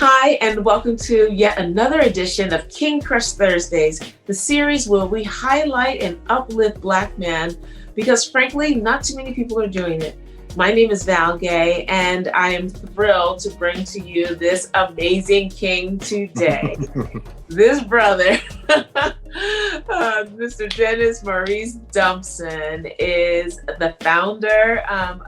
Hi, and welcome to yet another edition of King Crush Thursdays, the series where we highlight and uplift Black men because, frankly, not too many people are doing it. My name is Val Gay, and I am thrilled to bring to you this amazing king today. This brother, Mr. Dennis Maurice Dumpson, is the founder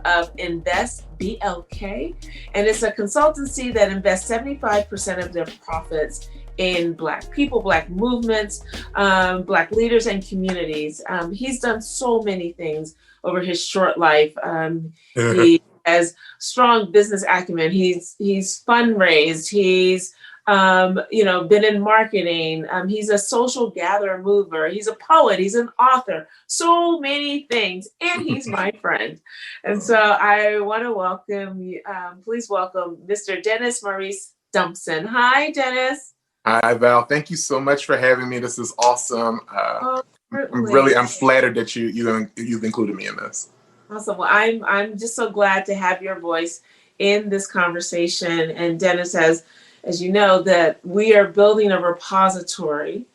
of Invest BLK, and it's a consultancy that invests 75% of their profits in Black people, Black movements, Black leaders, and communities. He's done so many things over his short life. He has strong business acumen. He's fundraised. He's been in marketing. He's a social gatherer mover. He's a poet. He's an author. So many things, and he's my friend. And so I want to welcome you. Please welcome Mr. Dennis Maurice Dumpson. Hi, Dennis. Hi, Val. Thank you so much for having me. This is awesome. I'm flattered that you've included me in this. Awesome. Well, I'm just so glad to have your voice in this conversation. And Dennis, as you know, that we are building a repository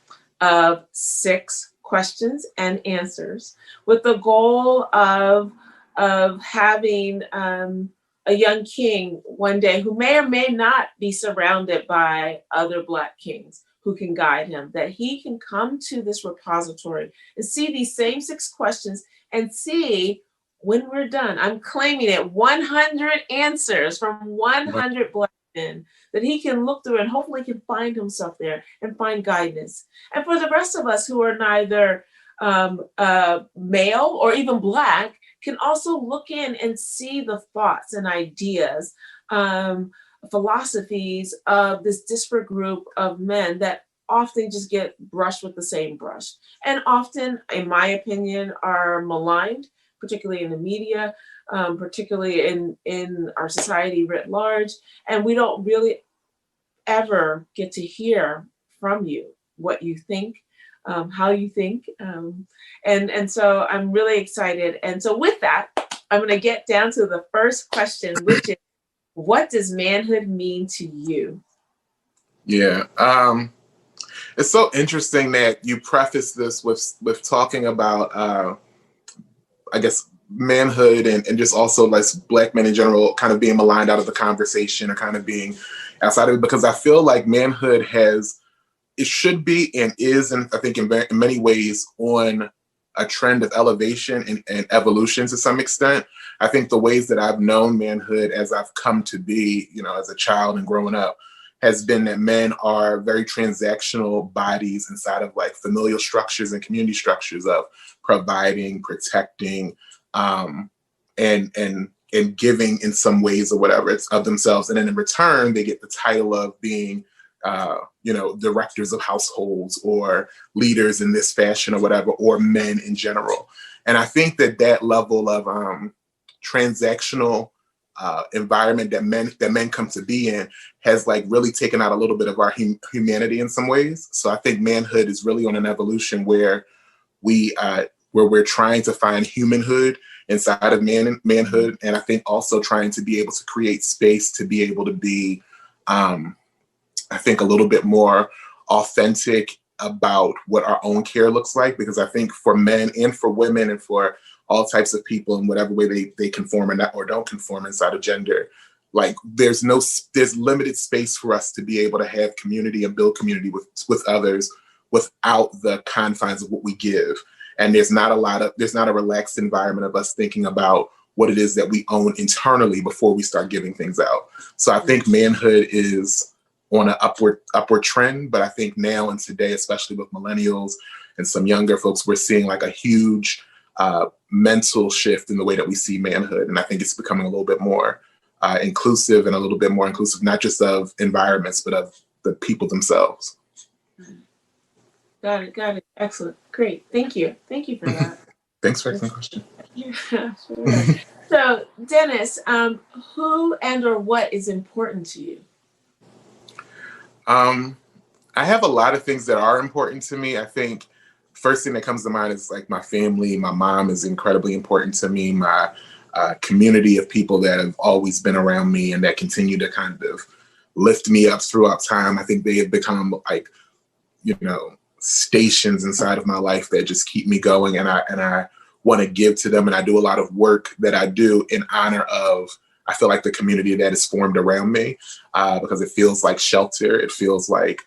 of 6 questions and answers with the goal of having a young king one day who may or may not be surrounded by other Black kings who can guide him, that he can come to this repository and see these same 6 questions and see when we're done. I'm claiming it, 100 answers from 100 Black men that he can look through and hopefully can find himself there and find guidance. And for the rest of us who are neither male or even Black, can also look in and see the thoughts and ideas, philosophies of this disparate group of men that often just get brushed with the same brush. And often, in my opinion, are maligned, particularly in the media, particularly in our society writ large. And we don't really ever get to hear from you what you think, how you think. And so I'm really excited. And so with that, I'm going to get down to the first question, which is, what does manhood mean to you? Yeah. It's so interesting that you preface this with talking about, I guess, manhood and just also like Black men in general kind of being maligned out of the conversation or kind of being outside of it, because I feel like manhood it should be and is, and I think in many ways, on a trend of elevation and evolution to some extent. I think the ways that I've known manhood as I've come to be, as a child and growing up, has been that men are very transactional bodies inside of like familial structures and community structures of providing, protecting, and giving in some ways or whatever it's of themselves. And then in return, they get the title of being directors of households or leaders in this fashion or whatever, or men in general. And I think that level of transactional environment that men come to be in has like really taken out a little bit of our humanity in some ways. So I think manhood is really on an evolution where we're trying to find humanhood inside of manhood. And I think also trying to be able to create space to be able to be, I think, a little bit more authentic about what our own care looks like, because I think for men and for women and for all types of people in whatever way they conform or don't conform inside of gender, like there's limited space for us to be able to have community and build community with others without the confines of what we give. And there's not a relaxed environment of us thinking about what it is that we own internally before we start giving things out. So I think manhood is on an upward trend, but I think now and today, especially with millennials and some younger folks, we're seeing like a huge mental shift in the way that we see manhood. And I think it's becoming a little bit more inclusive and a little bit more inclusive, not just of environments, but of the people themselves. Got it. Excellent. Great. Thank you for that. Thanks for asking the question. Yeah, sure. So, Dennis, who and or what is important to you? I have a lot of things that are important to me. I think first thing that comes to mind is like my family. My mom is incredibly important to me. My community of people that have always been around me and that continue to kind of lift me up throughout time. I think they have become like, stations inside of my life that just keep me going. And I want to give to them. And I do a lot of work that I do in honor of, I feel like, the community that is formed around me, because it feels like shelter. It feels like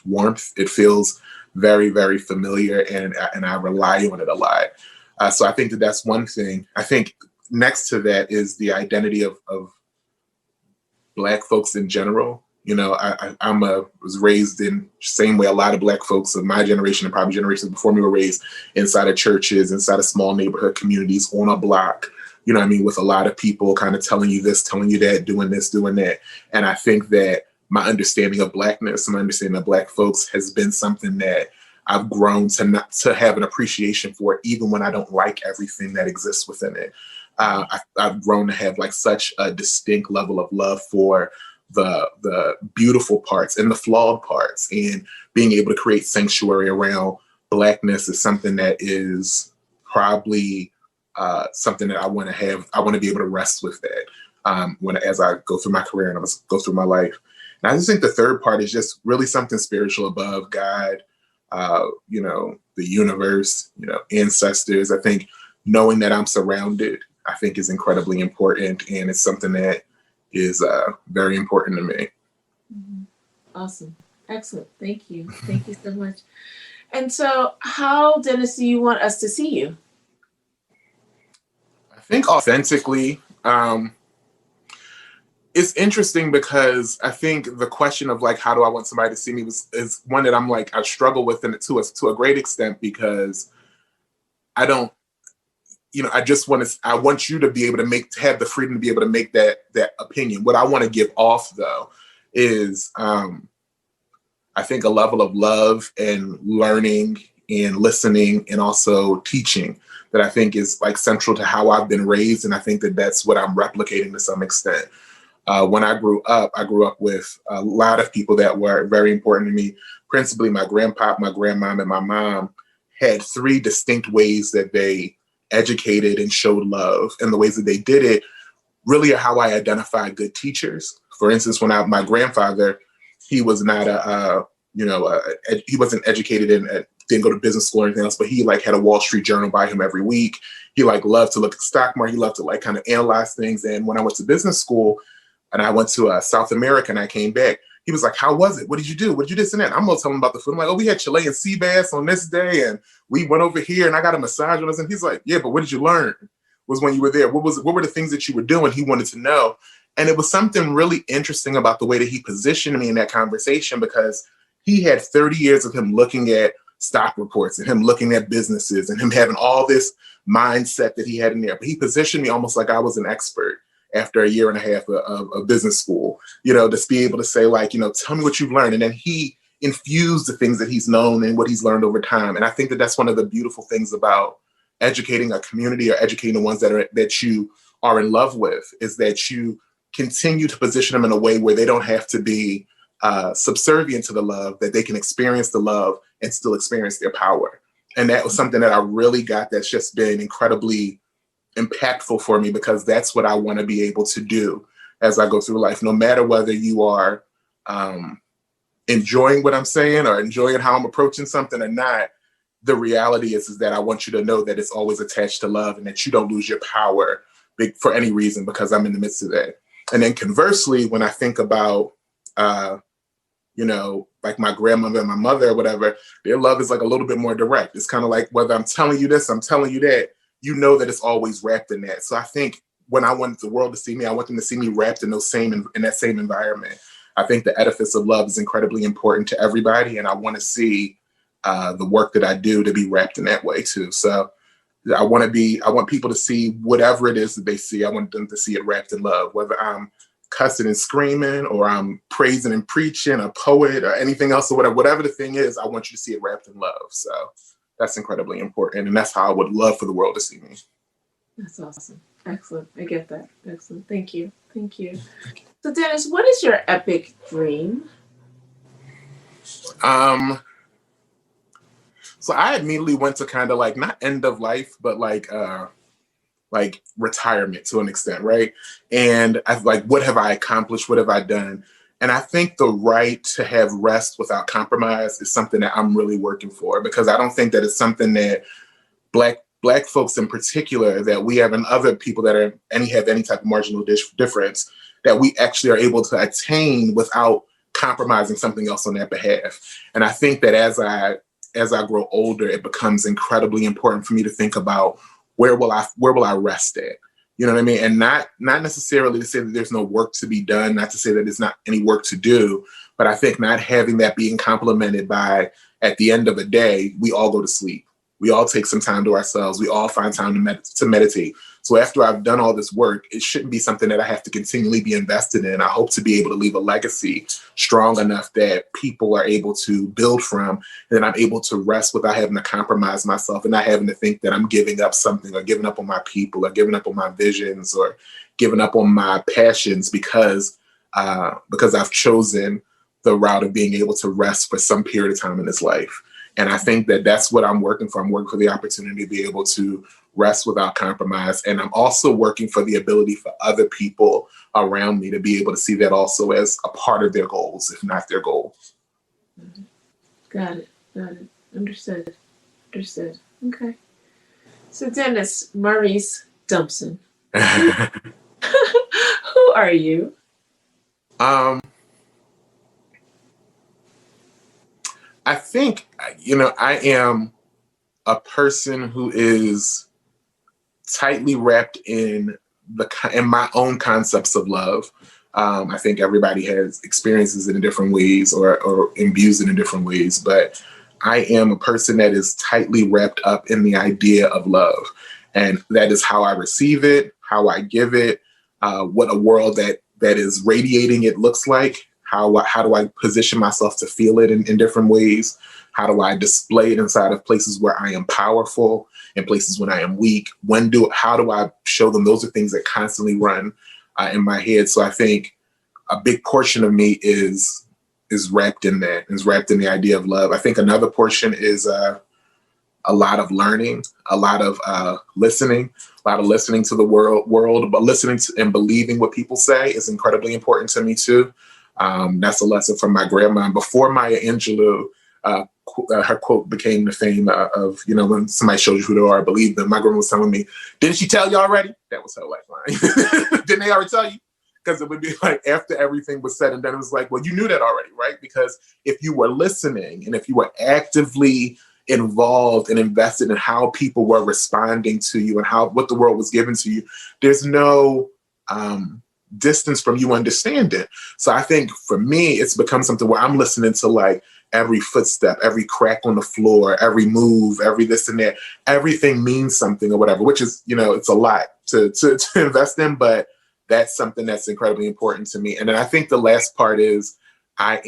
warmth. It feels very, very familiar, and I rely on it a lot. So I think that that's one thing. I think next to that is the identity of Black folks in general. Was raised in the same way a lot of Black folks of my generation and probably generations before me were raised, inside of churches, inside of small neighborhood communities, on a block, with a lot of people kind of telling you this, telling you that, doing this, doing that. And I think that my understanding of Blackness, my understanding of Black folks has been something that I've grown to have an appreciation for, even when I don't like everything that exists within it. I've grown to have like such a distinct level of love for the beautiful parts and the flawed parts, and being able to create sanctuary around Blackness is something that is probably something that I want to have. I want to be able to rest with that as I go through my career and I go through my life. And I just think the third part is just really something spiritual above God, the universe, ancestors. I think knowing that I'm surrounded, I think, is incredibly important, and it's something that is very important to me. Mm-hmm. Awesome. Excellent. Thank you. Thank you so much. And so how, Dennis, do you want us to see you? I think authentically. It's interesting because I think the question of like, how do I want somebody to see me is one that I'm like, I struggle with it to a great extent, because I don't, I want you to be able to have the freedom to be able to make that opinion. What I want to give off though is, I think, a level of love and learning and listening and also teaching that I think is like central to how I've been raised. And I think that that's what I'm replicating to some extent. When I grew up with a lot of people that were very important to me. Principally, my grandpa, my grandmom, and my mom had three distinct ways that they educated and showed love. And the ways that they did it really are how I identify good teachers. For instance, my grandfather, he was not he wasn't educated and didn't go to business school or anything else, but he like had a Wall Street Journal by him every week. He like loved to look at the stock market. He loved to like kind of analyze things. And when I went to business school, and I went to South America and I came back, he was like, how was it? What did you do? What did you do this and that? I'm going to tell him about the food. I'm like, oh, we had Chilean sea bass on this day, and we went over here and I got a massage on us. And he's like, yeah, but what did you learn? Was when you were there? What were the things that you were doing? He wanted to know. And it was something really interesting about the way that he positioned me in that conversation, because he had 30 years of him looking at stock reports and him looking at businesses and him having all this mindset that he had in there. But he positioned me almost like I was an expert after a year and a half of business school, to be able to say like, tell me what you've learned. And then he infused the things that he's known and what he's learned over time. And I think that that's one of the beautiful things about educating a community or educating the ones that you are in love with, is that you continue to position them in a way where they don't have to be subservient to the love, that they can experience the love and still experience their power. And that was something that I really got that's just been incredibly impactful for me, because that's what I want to be able to do as I go through life, no matter whether you are enjoying what I'm saying or enjoying how I'm approaching something or not. The reality is that I want you to know that it's always attached to love, and that you don't lose your power for any reason, because I'm in the midst of that. And then conversely, when I think about, like my grandmother and my mother or whatever, their love is like a little bit more direct. It's kind of like, whether I'm telling you this, I'm telling you that, that it's always wrapped in that. So I think when I want the world to see me, I want them to see me wrapped in that same environment. I think the edifice of love is incredibly important to everybody, and I want to see the work that I do to be wrapped in that way too. So I want people to see whatever it is that they see. I want them to see it wrapped in love, whether I'm cussing and screaming, or I'm praising and preaching, a poet, or anything else, or whatever the thing is. I want you to see it wrapped in love. So that's incredibly important. And that's how I would love for the world to see me. That's awesome. Excellent. I get that. Excellent. Thank you. Thank you. So Dennis, what is your epic dream? So I immediately went to kind of like, not end of life, but like like retirement to an extent, right? And I like, what have I accomplished? What have I done? And I think the right to have rest without compromise is something that I'm really working for, because I don't think that it's something that black folks in particular, that we have, and other people that are have any type of marginal difference, that we actually are able to attain without compromising something else on that behalf. And I think that as I grow older, it becomes incredibly important for me to think about where will I rest at? You know what I mean? And not necessarily to say that there's no work to be done, not to say that there's not any work to do, but I think not having that being complemented by, at the end of the day, we all go to sleep. We all take some time to ourselves. We all find time to meditate. So after I've done all this work, it shouldn't be something that I have to continually be invested in. I hope to be able to leave a legacy strong enough that people are able to build from, and that I'm able to rest without having to compromise myself and not having to think that I'm giving up something, or giving up on my people, or giving up on my visions, or giving up on my passions because I've chosen the route of being able to rest for some period of time in this life. And I think that that's what I'm working for. I'm working for the opportunity to be able to rest without compromise. And I'm also working for the ability for other people around me to be able to see that also as a part of their goals, if not their goal. Got it. Understood. Okay. So Dennis, Maurice Dumpson, who are you? I think, I am a person who is tightly wrapped in my own concepts of love. I think everybody has experiences it in different ways, or imbues it in different ways, but I am a person that is tightly wrapped up in the idea of love. And that is how I receive it, how I give it, what a world that is radiating it looks like. How do I position myself to feel it in different ways? How do I display it inside of places where I am powerful and places when I am weak? How do I show them? Those are things that constantly run in my head. So I think a big portion of me is wrapped in that, is wrapped in the idea of love. I think another portion is a lot of learning, a lot of listening to the world, but listening to and believing what people say is incredibly important to me too. That's a lesson from my grandma. And before Maya Angelou, her quote became the fame of, when somebody shows you who they are, believe them. My grandma was telling me, didn't she tell you already? That was her lifeline. Didn't they already tell you? Because it would be like, after everything was said and done, it was like, well, you knew that already, right? Because if you were listening and if you were actively involved and invested in how people were responding to you and what the world was giving to you, there's no distance from you understanding. So I think for me, it's become something where I'm listening to like every footstep, every crack on the floor, every move, every this and that. Everything means something or whatever, which is, it's a lot to invest in, but that's something that's incredibly important to me. And then I think the last part is I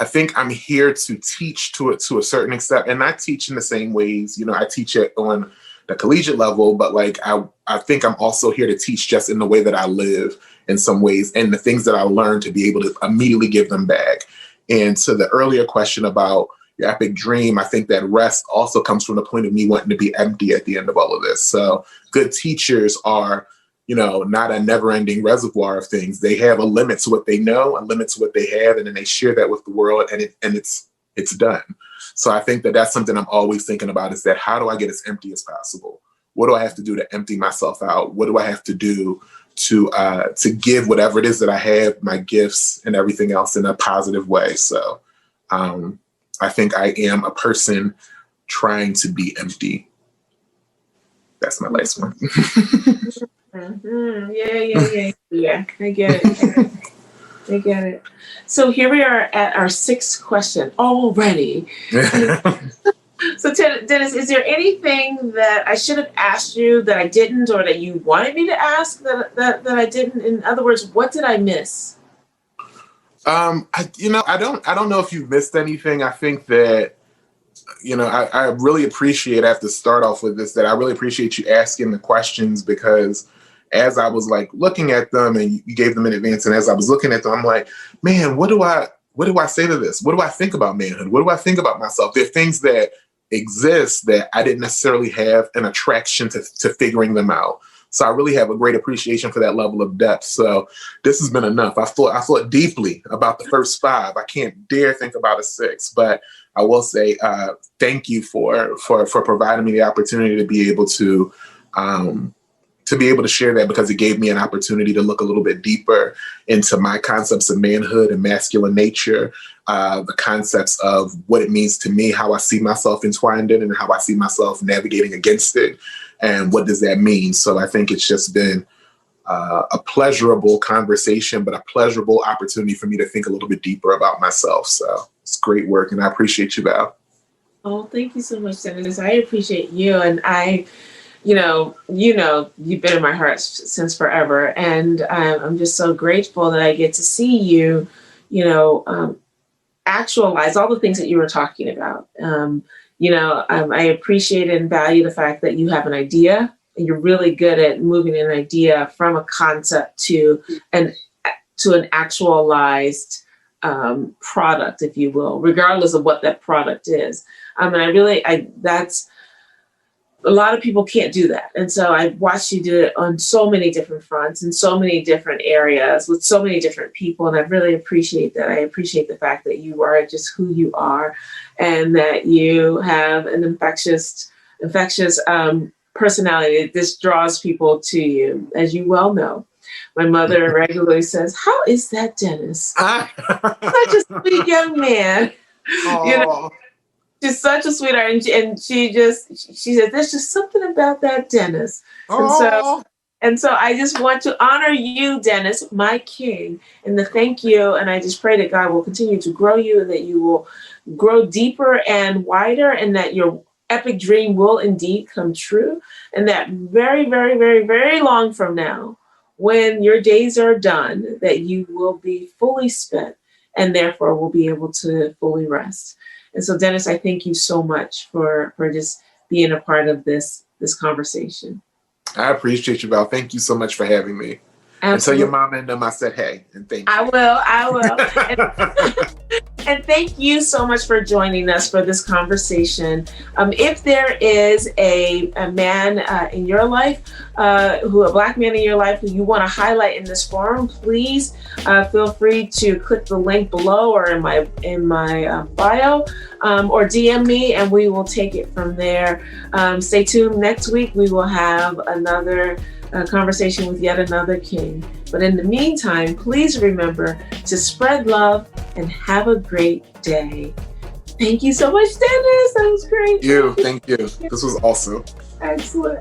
think I'm here to teach to a certain extent, and not teach in the same ways. I teach it on the collegiate level, but like I think I'm also here to teach just in the way that I live in some ways, and the things that I learned to be able to immediately give them back. And to the earlier question about your epic dream, I think that rest also comes from the point of me wanting to be empty at the end of all of this. So good teachers are, not a never-ending reservoir of things. They have a limit to what they know, a limit to what they have, and then they share that with the world, and it's done. So I think that that's something I'm always thinking about, is that how do I get as empty as possible? What do I have to do to empty myself out? What do I have to do to give whatever it is that I have, my gifts and everything else, in a positive way? So I think I am a person trying to be empty. That's my last one. Mm-hmm. Yeah. I get it. So here we are at our sixth question already. So Dennis, is there anything that I should have asked you that I didn't, or that you wanted me to ask that I didn't? In other words, what did I miss? I don't know if you've missed anything. I think that, I really appreciate, I have to start off with this, that I really appreciate you asking the questions, because as I was like looking at them, and you gave them in advance, and as I was looking at them, I'm like, man, what do I say to this? What do I think about manhood? What do I think about myself? There are things that exist that I didn't necessarily have an attraction to figuring them out. So I really have a great appreciation for that level of depth. So this has been enough. I thought deeply about the first 5. I can't dare think about a 6, but I will say thank you for providing me the opportunity to be able to share that, because it gave me an opportunity to look a little bit deeper into my concepts of manhood and masculine nature, the concepts of what it means to me, how I see myself entwined in, and how I see myself navigating against it. And what does that mean? So I think it's just been a pleasurable conversation, but a pleasurable opportunity for me to think a little bit deeper about myself. So it's great work, and I appreciate you, Val. Oh, thank you so much, Dennis. I appreciate you, and you've been in my heart since forever, and I'm just so grateful that I get to see you, actualize all the things that you were talking about. I appreciate and value the fact that you have an idea, and you're really good at moving an idea from a concept to an actualized product, if you will, regardless of what that product is. That's a lot of people can't do that. And so I've watched you do it on so many different fronts in so many different areas with so many different people. And I really appreciate that. I appreciate the fact that you are just who you are, and that you have an infectious personality that just draws people to you. As you well know, my mother regularly says, "How is that, Dennis? Such a sweet young man." She's such a sweetheart, and she said, "There's just something about that Dennis." And so I just want to honor you, Dennis, my king, and to thank you. And I just pray that God will continue to grow you, and that you will grow deeper and wider, and that your epic dream will indeed come true. And that very, very, very, very long from now, when your days are done, that you will be fully spent, and therefore will be able to fully rest. And so, Dennis, I thank you so much for just being a part of this conversation. I appreciate you, Val. Thank you so much for having me. Absolutely. And tell your mama and them I said hey, and thank you. I will. And thank you so much for joining us for this conversation. If there is a man in your life, a Black man in your life who you want to highlight in this forum, please feel free to click the link below or in my bio, or DM me, and we will take it from there. Stay tuned. Next week we will have another conversation with yet another king. But in the meantime, please remember to spread love and have a great day. Thank you so much, Dennis. That was great. Thank you. This was awesome. Excellent.